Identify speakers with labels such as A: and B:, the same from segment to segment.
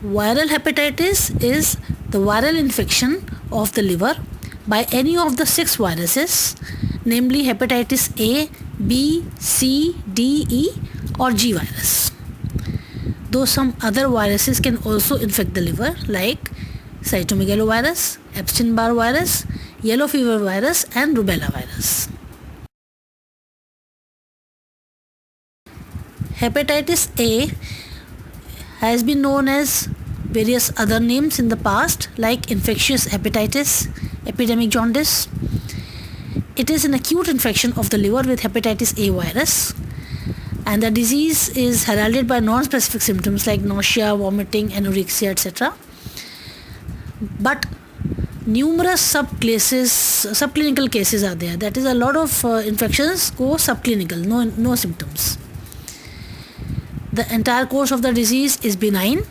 A: Viral hepatitis is the viral infection of the liver by any of the 6 viruses, namely hepatitis A, B, C, D, E or G virus. Though some other viruses can also infect the liver like cytomegalovirus, Epstein-Barr virus, yellow fever virus and rubella virus. Hepatitis A has been known as various other names in the past like infectious hepatitis, epidemic jaundice. It is an acute infection of the liver with hepatitis A virus, and the disease is heralded by non-specific symptoms like nausea, vomiting, anorexia, etc. But numerous subclinical cases are there. That is, a lot of infections go subclinical, no symptoms. The entire course of the disease is benign,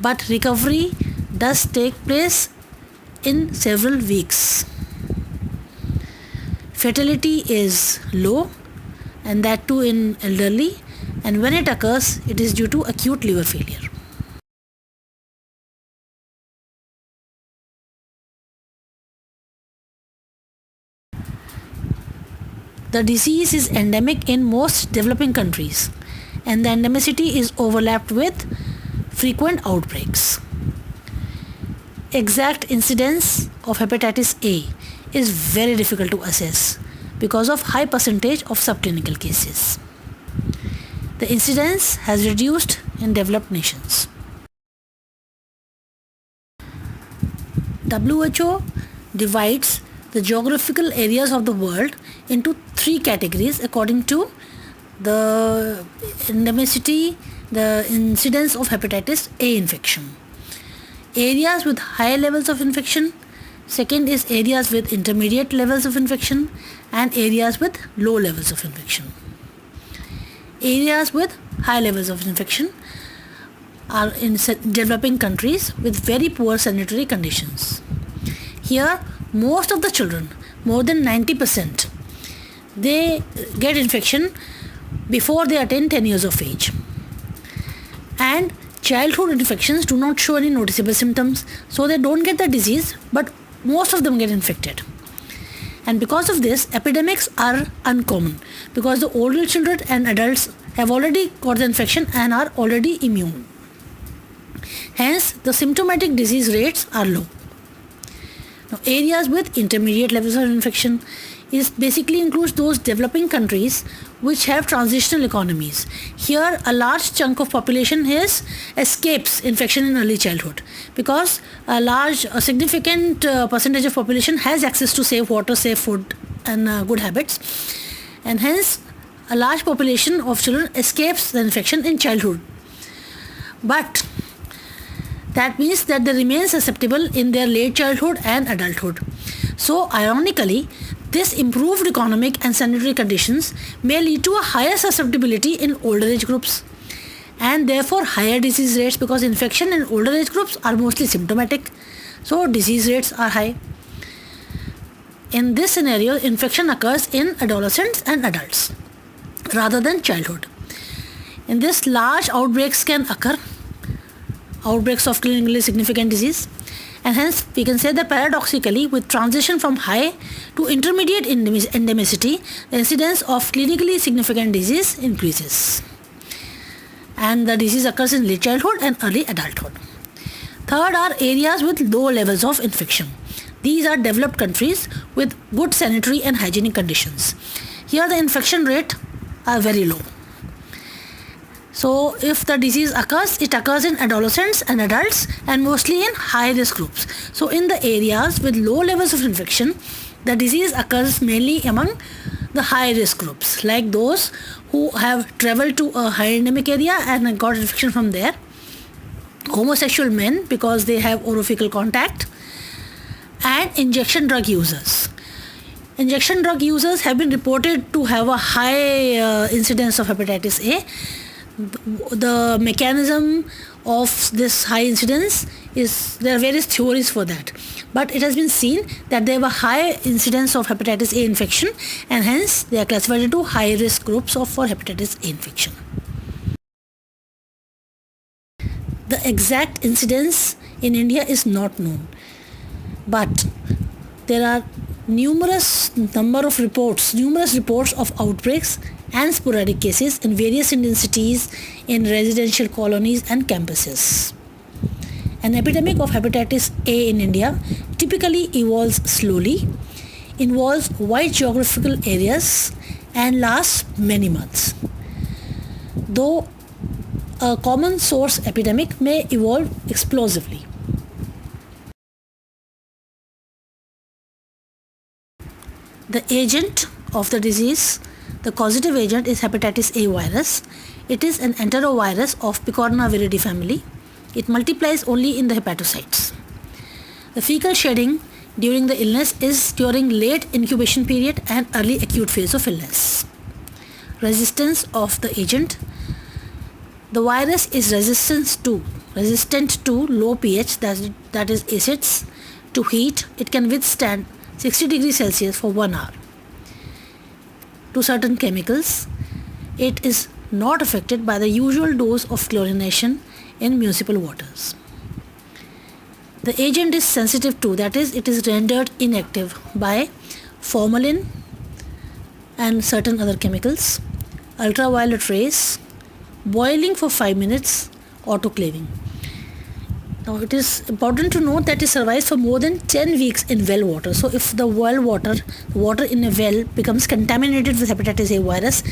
A: but recovery does take place in several weeks. Fatality is low, and that too in elderly, and when it occurs, it is due to acute liver failure. The disease is endemic in most developing countries, and the endemicity is overlapped with frequent outbreaks. Exact incidence of hepatitis A is very difficult to assess because of high percentage of subclinical cases. The incidence has reduced in developed nations. WHO divides the geographical areas of the world into 3 categories according to the endemicity, the incidence of hepatitis A infection. Areas with high levels of infection, second is areas with intermediate levels of infection, and areas with low levels of infection. Areas with high levels of infection are in developing countries with very poor sanitary conditions. Here, most of the children, more than 90%, they get infection before they attain 10 years of age. And childhood infections do not show any noticeable symptoms, so they don't get the disease, but most of them get infected. And because of this, epidemics are uncommon because the older children and adults have already got the infection and are already immune. Hence, the symptomatic disease rates are low. Now, areas with intermediate levels of infection basically includes those developing countries which have transitional economies. Here, a large chunk of population escapes infection in early childhood because a significant percentage of population has access to safe water, safe food and good habits, and hence a large population of children escapes the infection in childhood. But that means that they remain susceptible in their late childhood and adulthood. So, ironically, this improved economic and sanitary conditions may lead to a higher susceptibility in older age groups and therefore higher disease rates because infection in older age groups are mostly symptomatic. So, disease rates are high. In this scenario, infection occurs in adolescents and adults rather than childhood. In this, large outbreaks can occur, outbreaks of clinically significant disease. And hence, we can say that paradoxically, with transition from high to intermediate endemicity, the incidence of clinically significant disease increases. And the disease occurs in late childhood and early adulthood. Third are areas with low levels of infection. These are developed countries with good sanitary and hygienic conditions. Here, the infection rate are very low. So, if the disease occurs, it occurs in adolescents and adults and mostly in high-risk groups. So, in the areas with low levels of infection, the disease occurs mainly among the high-risk groups, like those who have traveled to a high endemic area and got infection from there, homosexual men because they have orophycal contact, and injection drug users. Injection drug users have been reported to have a high incidence of hepatitis A. The mechanism of this high incidence there are various theories for that, but it has been seen that they have a high incidence of hepatitis A infection and hence they are classified into high risk groups for hepatitis A infection. The exact incidence in India is not known, but there are numerous reports of outbreaks and sporadic cases in various Indian cities, in residential colonies and campuses. An epidemic of hepatitis A in India typically evolves slowly, involves wide geographical areas and lasts many months. Though a common source epidemic may evolve explosively. The agent of the disease, the causative agent, is hepatitis A virus. It is an enterovirus of Poornima Tiwari family. It multiplies only in the hepatocytes. The fecal shedding during the illness is during late incubation period and early acute phase of illness. Resistance of the agent. The virus is resistant to low pH, that is acids, to heat. It can withstand 60 degrees Celsius for 1 hour. To certain chemicals, it is not affected by the usual dose of chlorination in municipal waters. The agent is sensitive to, that is, it is rendered inactive by formalin and certain other chemicals, ultraviolet rays, boiling for 5 minutes, autoclaving. Now it is important to note that it survives for more than 10 weeks in well water. So if the water in a well becomes contaminated with hepatitis A virus,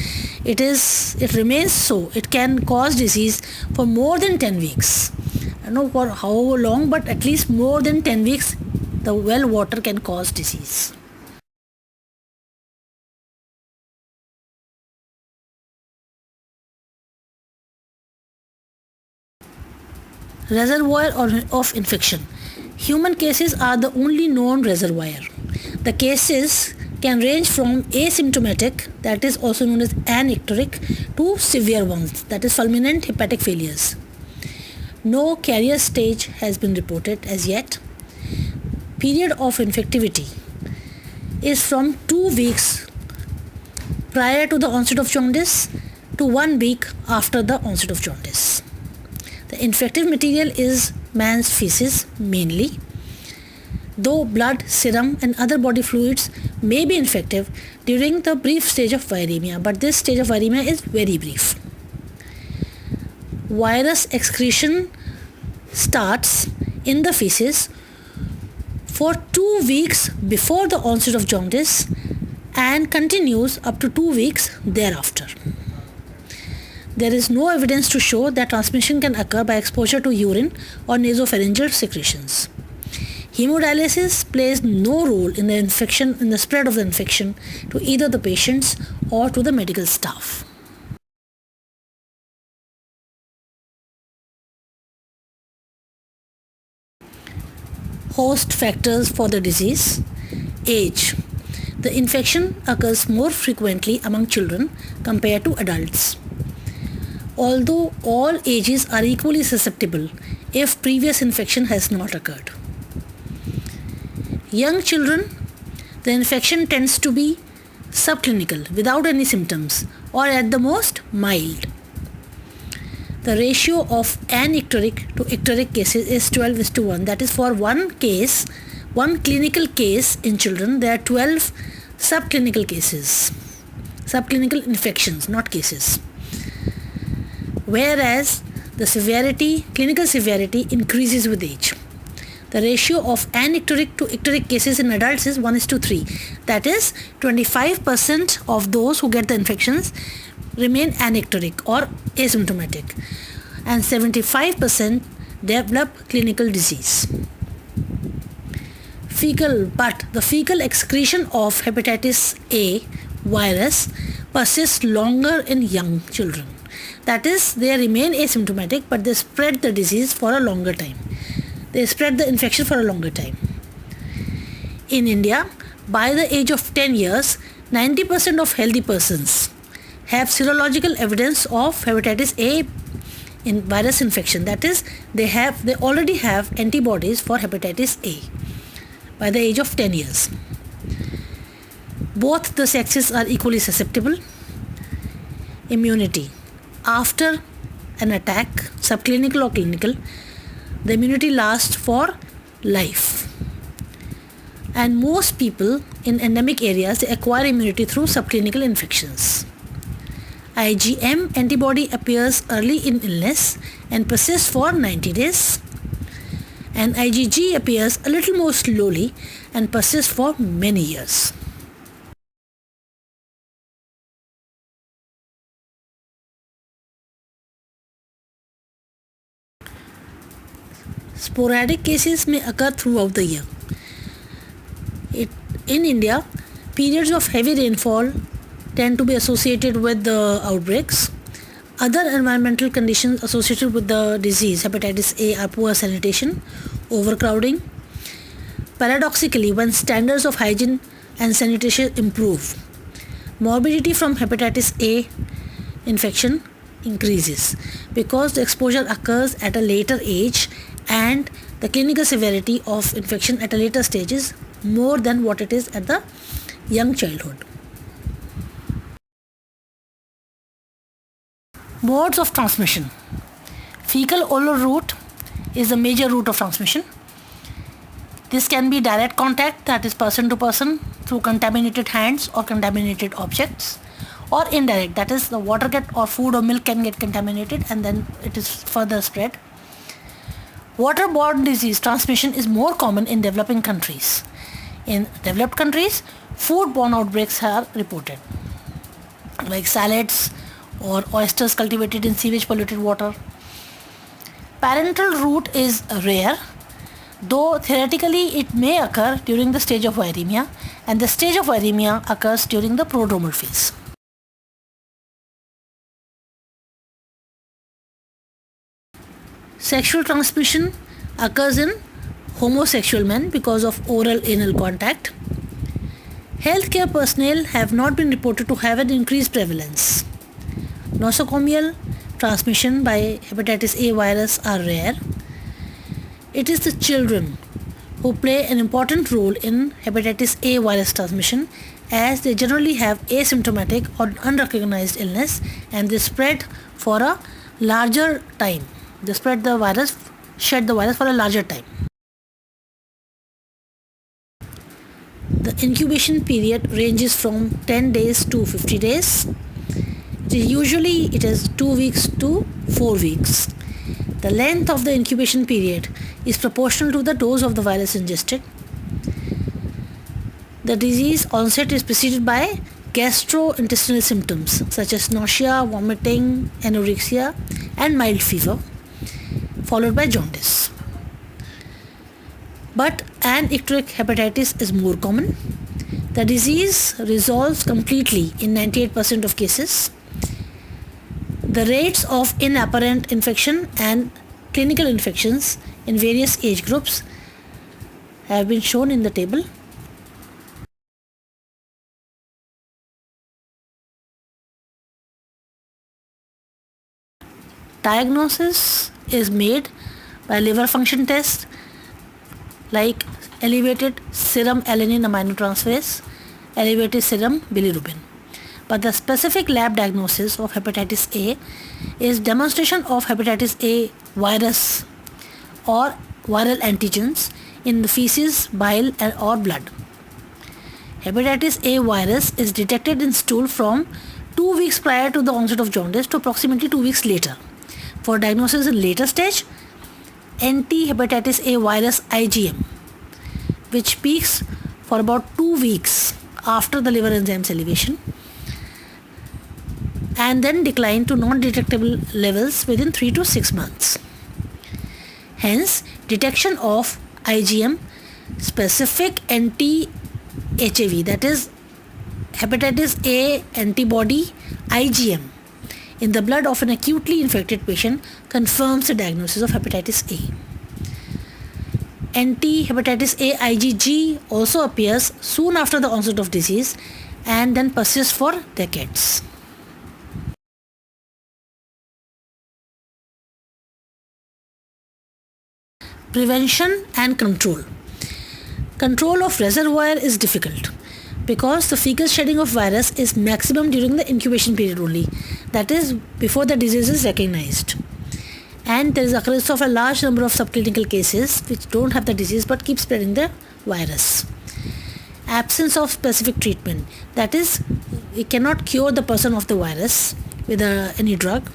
A: it remains so. It can cause disease for more than 10 weeks. I don't know for how long, but at least more than 10 weeks the well water can cause disease. Reservoir of infection. Human cases are the only known reservoir. The cases can range from asymptomatic, that is also known as anictoric, to severe ones, that is fulminant hepatic failures. No carrier stage has been reported as yet. Period of infectivity is from 2 weeks prior to the onset of jaundice to 1 week after the onset of jaundice. The infective material is man's feces mainly, though blood, serum and other body fluids may be infective during the brief stage of viremia, but this stage of viremia is very brief. Virus excretion starts in the feces for 2 weeks before the onset of jaundice and continues up to 2 weeks thereafter. There is no evidence to show that transmission can occur by exposure to urine or nasopharyngeal secretions. Hemodialysis plays no role in the spread of the infection to either the patients or to the medical staff. Host factors for the disease. Age. The infection occurs more frequently among children compared to adults. Although all ages are equally susceptible if previous infection has not occurred. Young children, the infection tends to be subclinical without any symptoms or at the most mild. The ratio of anictoric to ictoric cases is 12:1. That is, for one clinical case in children, there are 12 subclinical cases. Subclinical infections, not cases. Whereas the clinical severity increases with age. The ratio of anictoric to ictoric cases in adults is 1:3. That is, 25% of those who get the infections remain anictoric or asymptomatic, and 75% develop clinical disease. The fecal excretion of hepatitis A virus persists longer in young children. That is, they remain asymptomatic, but they spread the disease for a longer time. They spread the infection for a longer time. In India, by the age of 10 years, 90% of healthy persons have serological evidence of hepatitis A in virus infection. That is, they already have antibodies for hepatitis A by the age of 10 years. Both the sexes are equally susceptible. Immunity. After an attack, subclinical or clinical, the immunity lasts for life. And most people in endemic areas, they acquire immunity through subclinical infections. IgM antibody appears early in illness and persists for 90 days. And IgG appears a little more slowly and persists for many years. Sporadic cases may occur throughout the year. In India, periods of heavy rainfall tend to be associated with the outbreaks. Other environmental conditions associated with the disease, hepatitis A, are poor sanitation, overcrowding. Paradoxically, when standards of hygiene and sanitation improve, morbidity from hepatitis A infection increases because the exposure occurs at a later age and the clinical severity of infection at a later stage is more than what it is at the young childhood. Modes of transmission. Fecal-oral route is the major route of transmission. This can be direct contact, that is person to person through contaminated hands or contaminated objects, or indirect, that is the water or food or milk can get contaminated and then it is further spread. Waterborne disease transmission is more common in developing countries. In developed countries, foodborne outbreaks are reported, like salads or oysters cultivated in sewage polluted water. Parental route is rare, though theoretically it may occur during the stage of viremia, and the stage of viremia occurs during the prodromal phase. Sexual transmission occurs in homosexual men because of oral anal contact. Healthcare personnel have not been reported to have an increased prevalence. Nosocomial transmission by hepatitis A virus are rare. It is the children who play an important role in hepatitis A virus transmission, as they generally have asymptomatic or unrecognized illness and they spread for a larger time. They shed the virus for a larger time. The incubation period ranges from 10 days to 50 days. Usually it is 2 weeks to 4 weeks. The length of the incubation period is proportional to the dose of the virus ingested. The disease onset is preceded by gastrointestinal symptoms such as nausea, vomiting, anorexia and mild fever, followed by jaundice. But anictoric hepatitis is more common. The disease resolves completely in 98% of cases. The rates of inapparent infection and clinical infections in various age groups have been shown in the table. Diagnosis is made by liver function tests like elevated serum alanine aminotransferase, elevated serum bilirubin. But the specific lab diagnosis of hepatitis A is demonstration of hepatitis A virus or viral antigens in the feces, bile or blood. Hepatitis A virus is detected in stool from 2 weeks prior to the onset of jaundice to approximately 2 weeks later. For diagnosis in later stage, anti-hepatitis A virus IgM, which peaks for about 2 weeks after the liver enzymes elevation and then decline to non-detectable levels within 3 to 6 months. Hence, detection of IgM specific anti-HAV, that is hepatitis A antibody IgM, in the blood of an acutely infected patient confirms the diagnosis of hepatitis A. Anti-hepatitis A IgG also appears soon after the onset of disease and then persists for decades. Prevention and control. Control of reservoir is difficult, because the fecal shedding of virus is maximum during the incubation period only, that is before the disease is recognized. And there is occurrence of a large number of subclinical cases which don't have the disease but keep spreading the virus. Absence of specific treatment, that is, we cannot cure the person of the virus with any drug.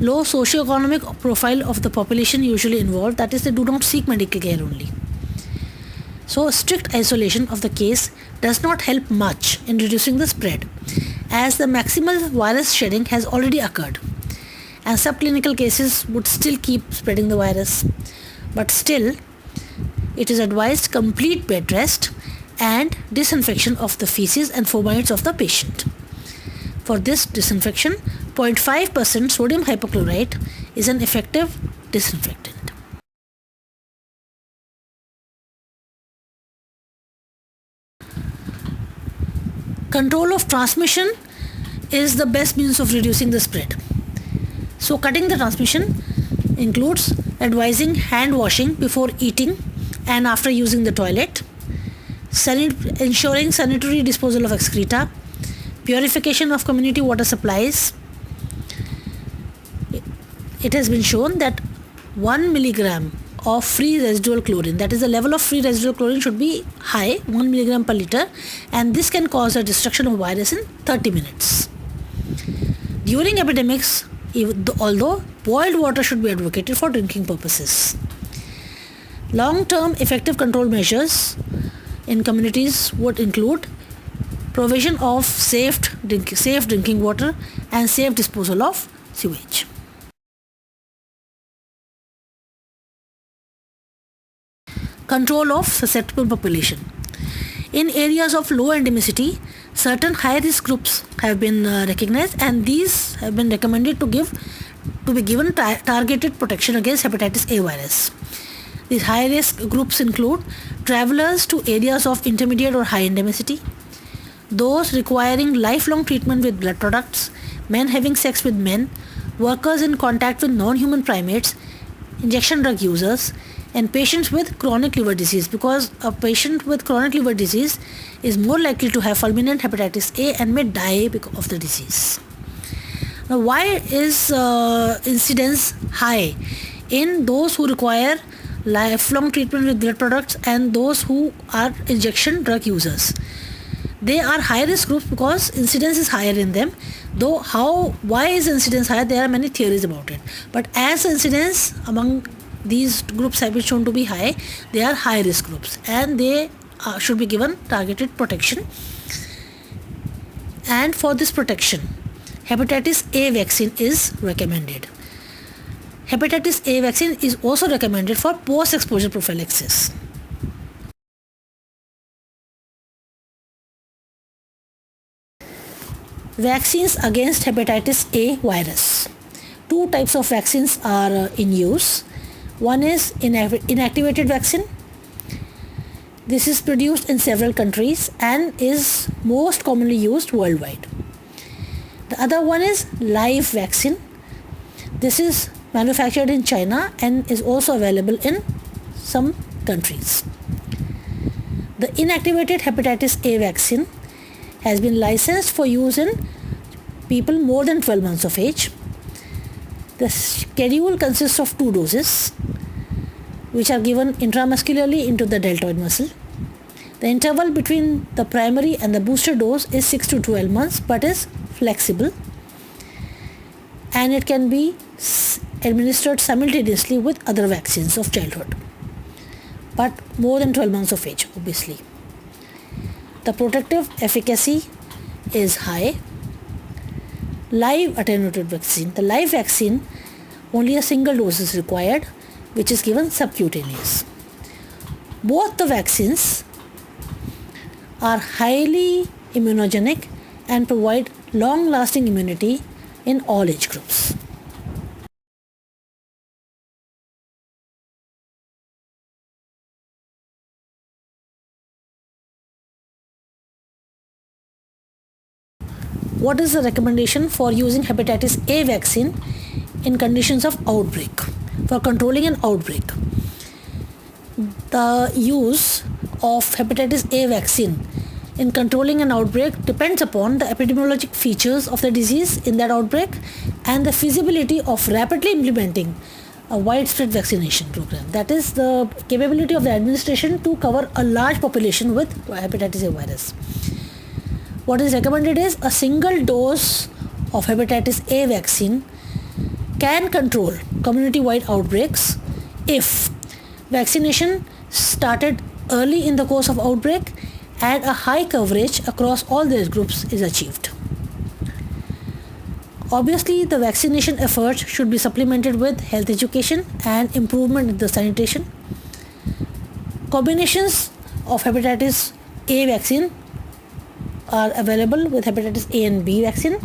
A: Low socioeconomic profile of the population usually involved, that is, they do not seek medical care only. So strict isolation of the case does not help much in reducing the spread, as the maximal virus shedding has already occurred and subclinical cases would still keep spreading the virus. But still, it is advised complete bed rest and disinfection of the feces and fomites of the patient. For this disinfection, 0.5% sodium hypochlorite is an effective disinfectant. Control of transmission is the best means of reducing the spread. So cutting the transmission includes advising hand washing before eating and after using the toilet, ensuring sanitary disposal of excreta, purification of community water supplies. It has been shown that 1 milligram of free residual chlorine, that is, the level of free residual chlorine should be high, 1 milligram per liter, and this can cause a destruction of virus in 30 minutes. During epidemics, although boiled water should be advocated for drinking purposes. Long-term effective control measures in communities would include provision of safe drinking water and safe disposal of sewage. Control of susceptible population. In areas of low endemicity, certain high-risk groups have been recognized, and these have been recommended to be given targeted protection against hepatitis A virus. These high-risk groups include travelers to areas of intermediate or high endemicity, those requiring lifelong treatment with blood products, men having sex with men, workers in contact with non-human primates, injection drug users, and patients with chronic liver disease, because a patient with chronic liver disease is more likely to have fulminant hepatitis A and may die because of the disease. Now, why is incidence high in those who require lifelong treatment with blood products and those who are injection drug users? They are high risk groups because incidence is higher in them. Though why is incidence higher? There are many theories about it. But as incidence among these groups have been shown to be high, they are high risk groups and they should be given targeted protection. And for this protection, hepatitis A vaccine is recommended. Hepatitis A vaccine is also recommended for post-exposure prophylaxis. Vaccines against hepatitis A virus. Two types of vaccines are in use. One is inactivated vaccine. This is produced in several countries and is most commonly used worldwide. The other one is live vaccine. This is manufactured in China and is also available in some countries. The inactivated hepatitis A vaccine has been licensed for use in people more than 12 months of age. The schedule consists of 2 doses, which are given intramuscularly into the deltoid muscle. The interval between the primary and the booster dose is 6 to 12 months but is flexible, and it can be administered simultaneously with other vaccines of childhood, but more than 12 months of age, obviously. The protective efficacy is high. Live attenuated vaccine. The live vaccine, only a single dose is required, which is given subcutaneous. Both the vaccines are highly immunogenic and provide long-lasting immunity in all age groups. What is the recommendation for using hepatitis A vaccine in conditions of outbreak, for controlling an outbreak? The use of hepatitis A vaccine in controlling an outbreak depends upon the epidemiologic features of the disease in that outbreak and the feasibility of rapidly implementing a widespread vaccination program. That is the capability of the administration to cover a large population with hepatitis A virus. What is recommended is a single dose of hepatitis A vaccine can control community-wide outbreaks if vaccination started early in the course of outbreak and a high coverage across all age groups is achieved. Obviously, the vaccination efforts should be supplemented with health education and improvement in the sanitation. Combinations of hepatitis A vaccine are available with hepatitis A and B vaccine,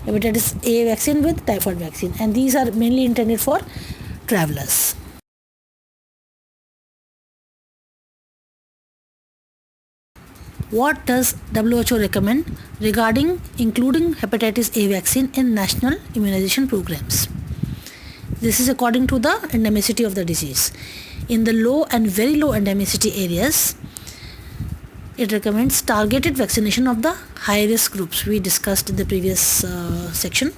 A: hepatitis A vaccine with typhoid vaccine, and these are mainly intended for travelers. What does WHO recommend regarding including hepatitis A vaccine in national immunization programs? This is according to the endemicity of the disease. In the low and very low endemicity areas, it recommends targeted vaccination of the high-risk groups we discussed in the previous section.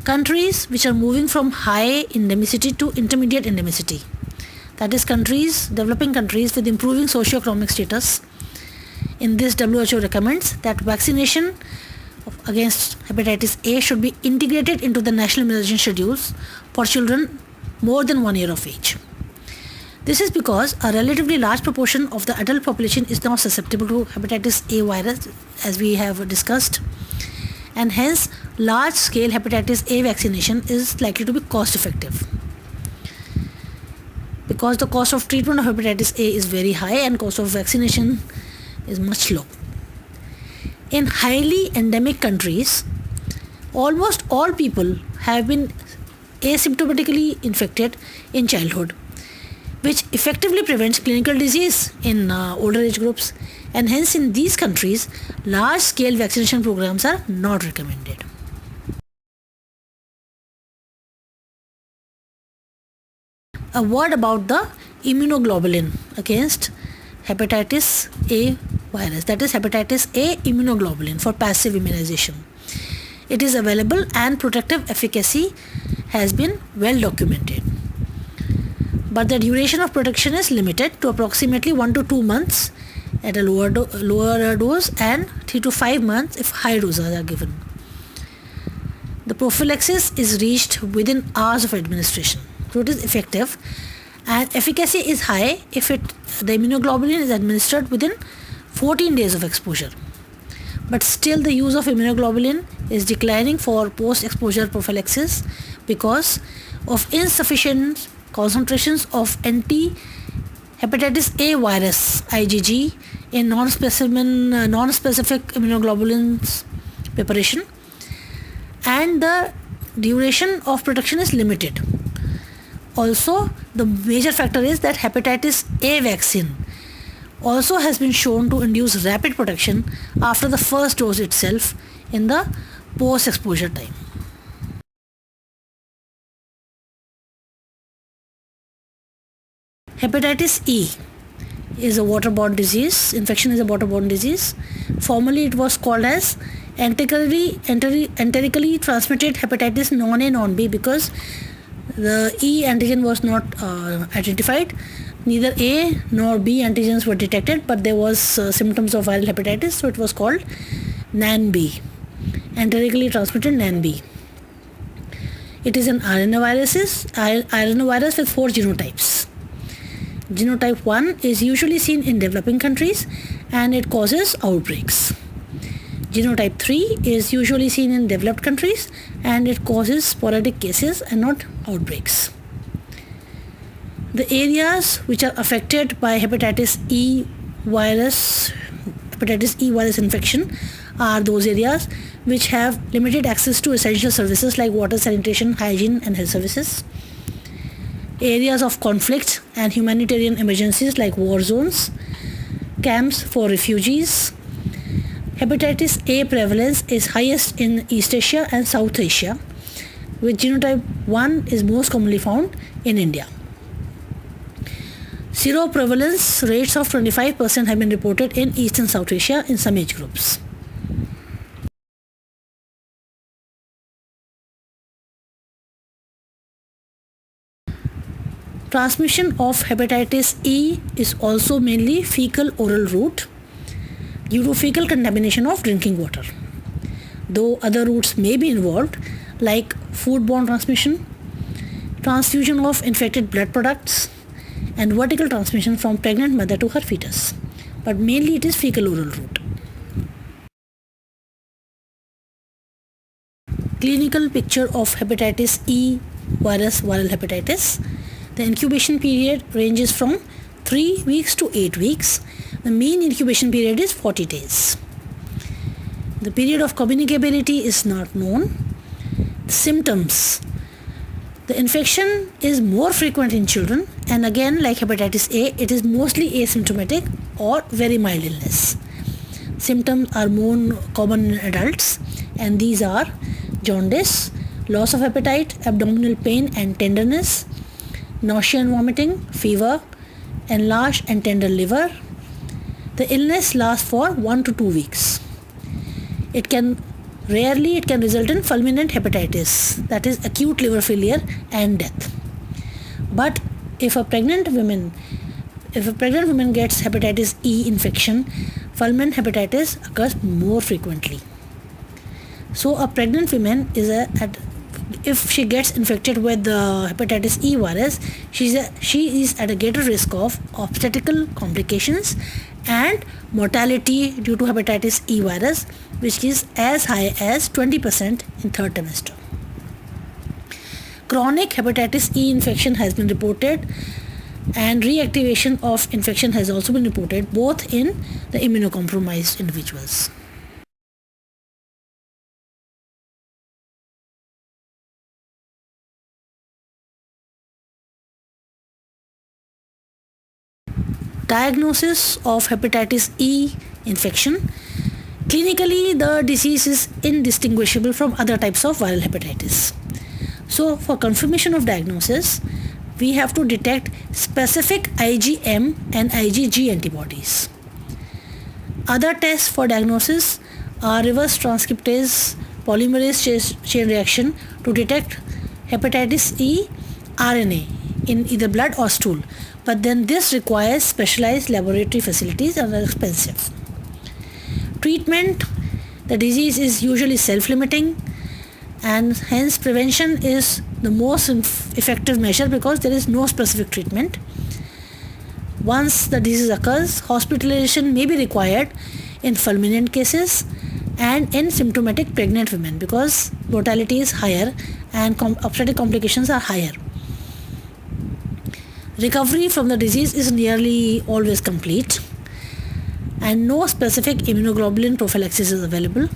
A: Countries which are moving from high endemicity to intermediate endemicity, that is developing countries with improving socio-economic status. In this, WHO recommends that vaccination against hepatitis A should be integrated into the national immunization schedules for children more than 1 year of age. This is because a relatively large proportion of the adult population is now susceptible to hepatitis A virus, as we have discussed, and hence large-scale hepatitis A vaccination is likely to be cost-effective. Because the cost of treatment of hepatitis A is very high and cost of vaccination is much low. In highly endemic countries, almost all people have been asymptomatically infected in childhood, which effectively prevents clinical disease in older age groups, and hence in these countries, large-scale vaccination programs are not recommended. A word about the immunoglobulin against hepatitis A virus, that is hepatitis A immunoglobulin for passive immunization. It is available and protective efficacy has been well documented. But the duration of protection is limited to approximately 1 to 2 months at a lower dose and 3 to 5 months if high doses are given. The prophylaxis is reached within hours of administration, so it is effective, and efficacy is high if the immunoglobulin is administered within 14 days of exposure. But still the use of immunoglobulin is declining for post-exposure prophylaxis because of insufficient concentrations of anti-hepatitis A virus IgG in non-specific immunoglobulins preparation, and the duration of protection is limited. Also, the major factor is that hepatitis A vaccine also has been shown to induce rapid protection after the first dose itself in the post-exposure time. Hepatitis E is a waterborne disease. Infection is a waterborne disease. Formerly it was called as enterically transmitted hepatitis non-A non-B because the E antigen was not identified. Neither A nor B antigens were detected, but there was symptoms of viral hepatitis, so it was called NAN-B, enterically transmitted NAN-B. It is an RNA virus with 4 genotypes. Genotype 1 is usually seen in developing countries and it causes outbreaks. Genotype 3 is usually seen in developed countries and it causes sporadic cases and not outbreaks. The areas which are affected by hepatitis E virus infection are those areas which have limited access to essential services like water, sanitation, hygiene and health services. Areas of conflict and humanitarian emergencies like war zones, camps for refugees. Hepatitis A prevalence is highest in East Asia and South Asia, with genotype 1 is most commonly found in India. Seroprevalence rates of 25% have been reported in East and South Asia in some age groups. Transmission of hepatitis E is also mainly fecal-oral route due to fecal contamination of drinking water, though other routes may be involved like foodborne transmission, transfusion of infected blood products, and vertical transmission from pregnant mother to her fetus, but mainly it is fecal-oral route. Clinical picture of hepatitis E virus viral hepatitis. The incubation period ranges from 3 weeks to 8 weeks. The mean incubation period is 40 days. The period of communicability is not known. Symptoms. The infection is more frequent in children, and again, like hepatitis A, it is mostly asymptomatic or very mild illness. Symptoms are more common in adults, and these are jaundice, loss of appetite, abdominal pain and tenderness, nausea and vomiting, fever, enlarged and tender liver. The illness lasts for 1 to 2 weeks. It can result in fulminant hepatitis, that is acute liver failure and death. But if a pregnant woman gets hepatitis E infection, fulminant hepatitis occurs more frequently. So a pregnant woman if she gets infected with the hepatitis E virus, she is at a greater risk of obstetrical complications and mortality due to hepatitis E virus, which is as high as 20% in third trimester. Chronic hepatitis E infection has been reported, and reactivation of infection has also been reported both in the immunocompromised individuals. Diagnosis of hepatitis E infection. Clinically, the disease is indistinguishable from other types of viral hepatitis. So, for confirmation of diagnosis, we have to detect specific IgM and IgG antibodies. Other tests for diagnosis are reverse transcriptase polymerase chain reaction to detect hepatitis E RNA in either blood or stool, but then this requires specialized laboratory facilities and are expensive. Treatment. The disease is usually self-limiting, and hence prevention is the most effective measure because there is no specific treatment. Once the disease occurs, hospitalization may be required in fulminant cases and in symptomatic pregnant women because mortality is higher and obstetric complications are higher. Recovery from the disease is nearly always complete, and no specific immunoglobulin prophylaxis is available.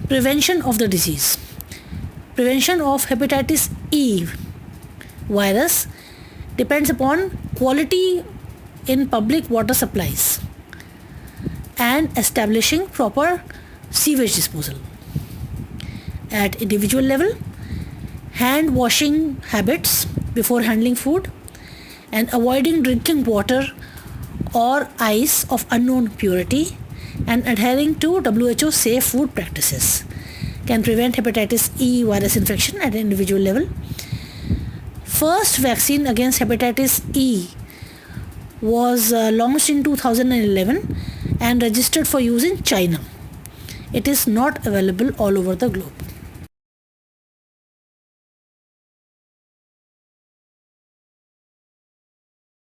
A: Prevention of the disease. Prevention of hepatitis E virus depends upon quality in public water supplies and establishing proper sewage disposal. At individual level, hand washing habits before handling food and avoiding drinking water or ice of unknown purity and adhering to WHO safe food practices can prevent hepatitis E virus infection at an individual level. First vaccine against hepatitis E was launched in 2011 and registered for use in China. It is not available all over the globe.